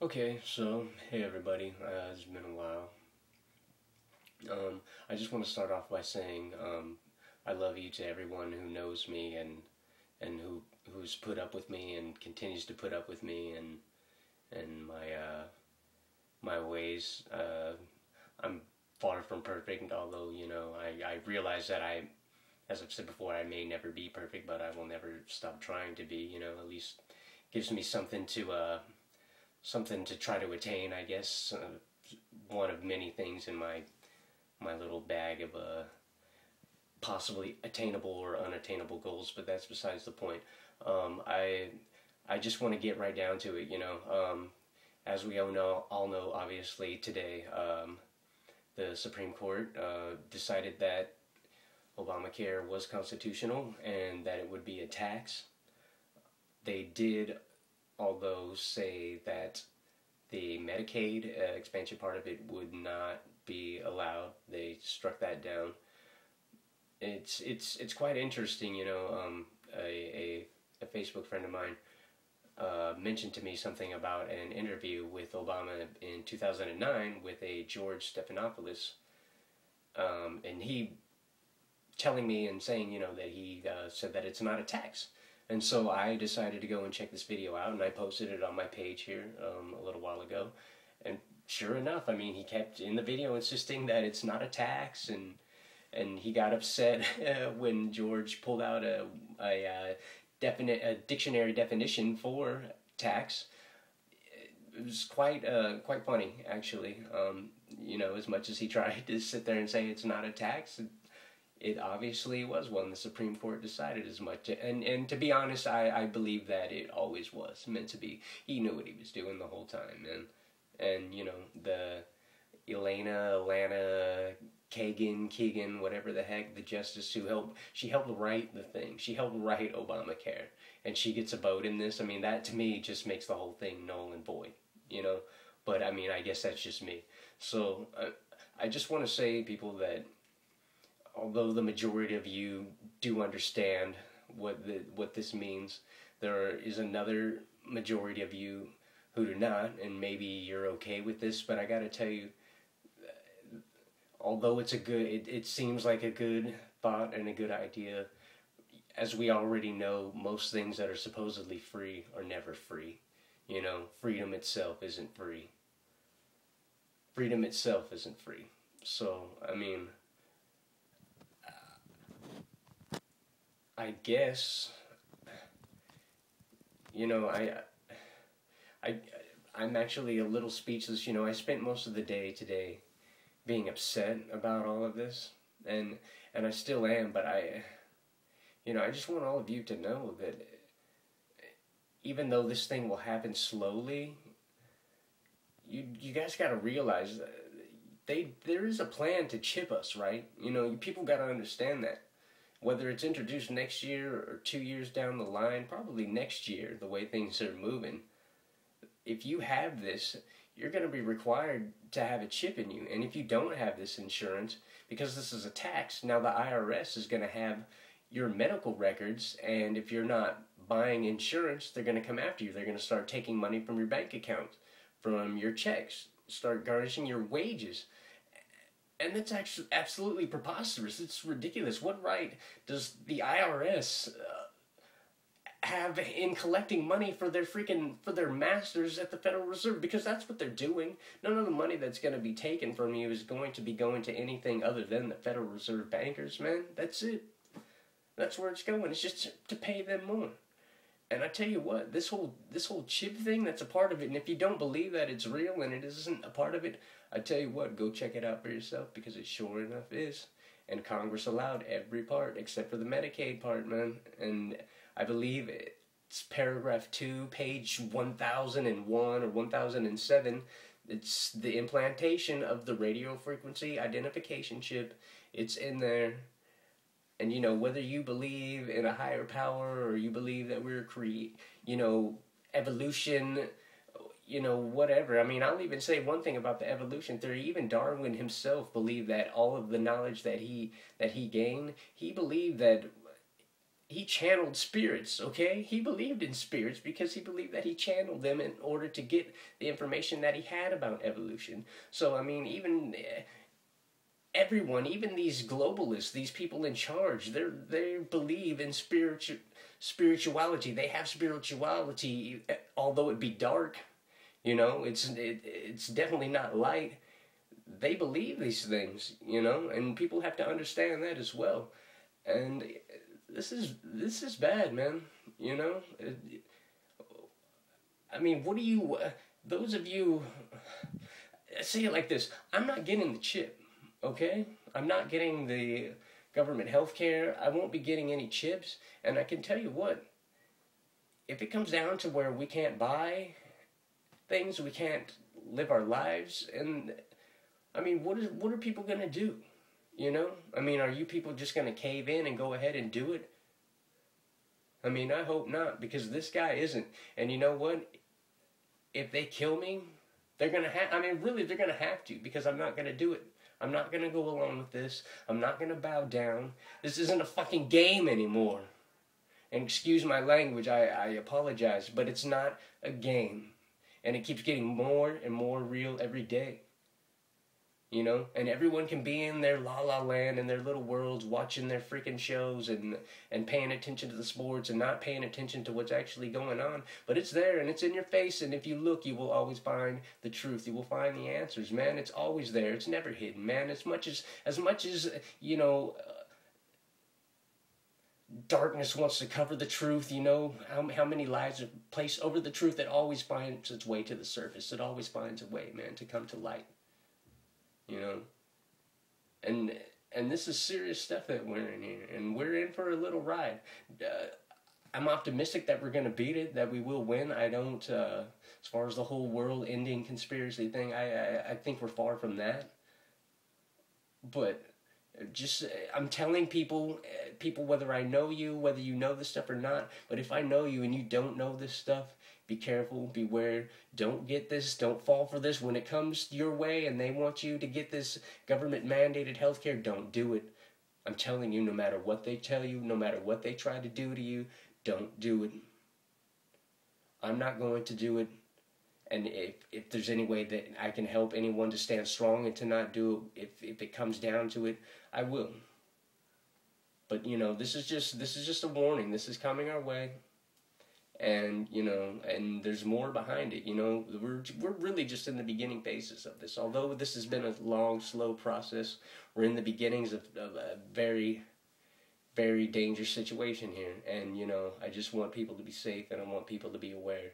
Okay, so hey everybody, it's been a while. I just want to start off by saying I love you to everyone who knows me and who's put up with me and continues to put up with me and my ways. I'm far from perfect, although I realize that as I've said before, I may never be perfect, but I will never stop trying to be. At least gives me something to try to attain, I guess. One of many things in my little bag of possibly attainable or unattainable goals, but that's besides the point. I just want to get right down to it. As we all know, obviously today, the Supreme Court decided that Obamacare was constitutional and that it would be a tax. They did, although, say that the Medicaid expansion part of it would not be allowed. They struck that down. It's quite interesting, a Facebook friend of mine mentioned to me something about an interview with Obama in 2009 with a George Stephanopoulos, and he telling me and saying, that he said that it's not a tax. And so I decided to go and check this video out, and I posted it on my page here a little while ago. And sure enough, he kept in the video insisting that it's not a tax, and he got upset when George pulled out a dictionary definition for tax. It was quite funny, actually. As much as he tried to sit there and say it's not a tax, it obviously was one. The Supreme Court decided as much. And to be honest, I believe that it always was meant to be. He knew what he was doing the whole time. And the Alana, Keegan, whatever the heck, the justice she helped write the thing. She helped write Obamacare. And she gets a vote in this. That to me just makes the whole thing null and void, But I guess that's just me. So I just want to say, people, that although the majority of you do understand what this means, there is another majority of you who do not, and maybe you're okay with this, but I gotta tell you, although it seems like a good thought and a good idea, as we already know, most things that are supposedly free are never free. Freedom itself isn't free. Freedom itself isn't free. So, I guess, I'm actually a little speechless. I spent most of the day today being upset about all of this, and I still am, but I just want all of you to know that even though this thing will happen slowly, you guys got to realize that there is a plan to chip us, right? People got to understand that. Whether it's introduced next year or 2 years down the line, probably next year, the way things are moving, if you have this, you're going to be required to have a chip in you. And if you don't have this insurance, because this is a tax, now the IRS is going to have your medical records, and if you're not buying insurance, they're going to come after you. They're going to start taking money from your bank account, from your checks, start garnishing your wages. And that's actually absolutely preposterous. It's ridiculous. What right does the IRS have in collecting money for their masters at the Federal Reserve? Because that's what they're doing. None of the money that's going to be taken from you is going to be going to anything other than the Federal Reserve bankers, man. That's it. That's where it's going. It's just to pay them more. And I tell you what, this whole chip thing, that's a part of it. And if you don't believe that it's real and it isn't a part of it, I tell you what, go check it out for yourself, because it sure enough is. And Congress allowed every part except for the Medicaid part, man. And I believe it's paragraph 2, page 1001 or 1007. It's the implantation of the radio frequency identification chip. It's in there. And, whether you believe in a higher power or you believe that we're evolution, whatever. I'll even say one thing about the evolution theory. Even Darwin himself believed that all of the knowledge that he gained, he believed that he channeled spirits, okay? He believed in spirits because he believed that he channeled them in order to get the information that he had about evolution. So, I mean, even everyone, even these globalists, these people in charge, they believe in spirituality. They have spirituality, although it be dark. You know, it's definitely not light. They believe these things, you know, and people have to understand that as well. And this is bad, man. You know, I mean, what do you? Those of you, say it like this: I'm not getting the chip, okay? I'm not getting the government health care. I won't be getting any chips, and I can tell you what: if it comes down to where we can't buy things, we can't live our lives, and I mean, what are people gonna do? You know, I mean, are you people just gonna cave in and go ahead and do it? I mean, I hope not, because this guy isn't. And you know what? If they kill me, they're gonna have. I mean, really, they're gonna have to, because I'm not gonna do it. I'm not gonna go along with this. I'm not gonna bow down. This isn't a fucking game anymore. And excuse my language, I apologize, but it's not a game. And it keeps getting more and more real every day. You know, and everyone can be in their la-la land and their little worlds, watching their freaking shows and paying attention to the sports and not paying attention to what's actually going on. But it's there and it's in your face, and if you look, you will always find the truth. You will find the answers, man. It's always there. It's never hidden, man. As much as you know, darkness wants to cover the truth, you know, how many lies are placed over the truth, it always finds its way to the surface. It always finds a way, man, to come to light. You know, and this is serious stuff that we're in here, and we're in for a little ride. I'm optimistic that we're gonna beat it, that we will win. I don't, as far as the whole world ending conspiracy thing, I think we're far from that. But just, I'm telling people, whether I know you, whether you know this stuff or not, but if I know you and you don't know this stuff, be careful, beware, don't get this, don't fall for this. When it comes your way and they want you to get this government mandated healthcare, don't do it. I'm telling you, no matter what they tell you, no matter what they try to do to you, don't do it. I'm not going to do it. And if there's any way that I can help anyone to stand strong and to not do it, if it comes down to it, I will. But you know, this is just a warning. This is coming our way. And you know, and there's more behind it. You know, we're really just in the beginning phases of this. Although this has been a long, slow process, we're in the beginnings of a very, very dangerous situation here. And you know, I just want people to be safe, and I want people to be aware.